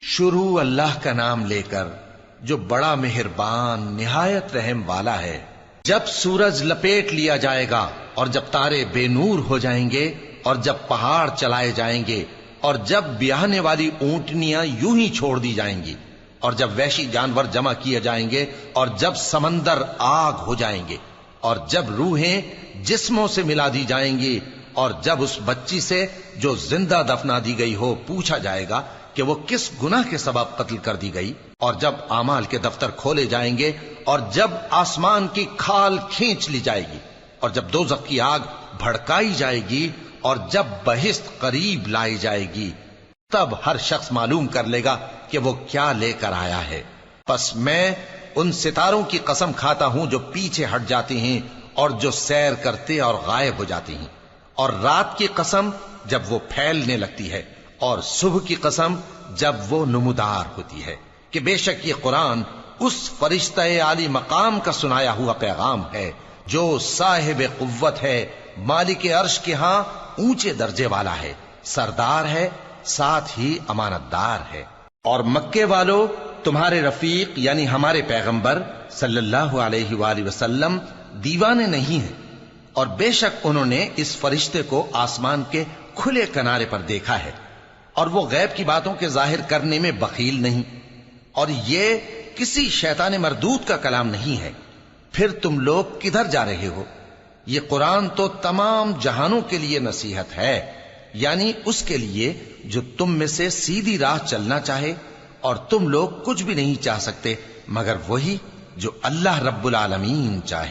شروع اللہ کا نام لے کر جو بڑا مہربان نہایت رحم والا ہے۔ جب سورج لپیٹ لیا جائے گا اور جب تارے بے نور ہو جائیں گے اور جب پہاڑ چلائے جائیں گے اور جب بیاہنے والی اونٹنیاں یوں ہی چھوڑ دی جائیں گی اور جب وحشی جانور جمع کیے جائیں گے اور جب سمندر آگ ہو جائیں گے اور جب روحیں جسموں سے ملا دی جائیں گی اور جب اس بچی سے جو زندہ دفنا دی گئی ہو پوچھا جائے گا کہ وہ کس گناہ کے سبب قتل کر دی گئی، اور جب اعمال کے دفتر کھولے جائیں گے اور جب آسمان کی کھال کھینچ لی جائے گی اور جب دوزخ کی آگ بھڑکائی جائے گی اور جب بہشت قریب لائی جائے گی، تب ہر شخص معلوم کر لے گا کہ وہ کیا لے کر آیا ہے۔ پس میں ان ستاروں کی قسم کھاتا ہوں جو پیچھے ہٹ جاتی ہیں اور جو سیر کرتے اور غائب ہو جاتی ہیں، اور رات کی قسم جب وہ پھیلنے لگتی ہے، اور صبح کی قسم جب وہ نمودار ہوتی ہے، کہ بے شک یہ قرآن اس فرشتہ عالی مقام کا سنایا ہوا پیغام ہے جو صاحب قوت ہے، مالک عرش کے ہاں اونچے درجے والا ہے، سردار ہے، ساتھ ہی امانت دار ہے۔ اور مکے والو تمہارے رفیق یعنی ہمارے پیغمبر صلی اللہ علیہ وآلہ وسلم دیوانے نہیں ہیں، اور بے شک انہوں نے اس فرشتے کو آسمان کے کھلے کنارے پر دیکھا ہے، اور وہ غیب کی باتوں کے ظاہر کرنے میں بخیل نہیں، اور یہ کسی شیطان مردود کا کلام نہیں ہے۔ پھر تم لوگ کدھر جا رہے ہو؟ یہ قرآن تو تمام جہانوں کے لیے نصیحت ہے، یعنی اس کے لیے جو تم میں سے سیدھی راہ چلنا چاہے، اور تم لوگ کچھ بھی نہیں چاہ سکتے مگر وہی جو اللہ رب العالمین چاہے۔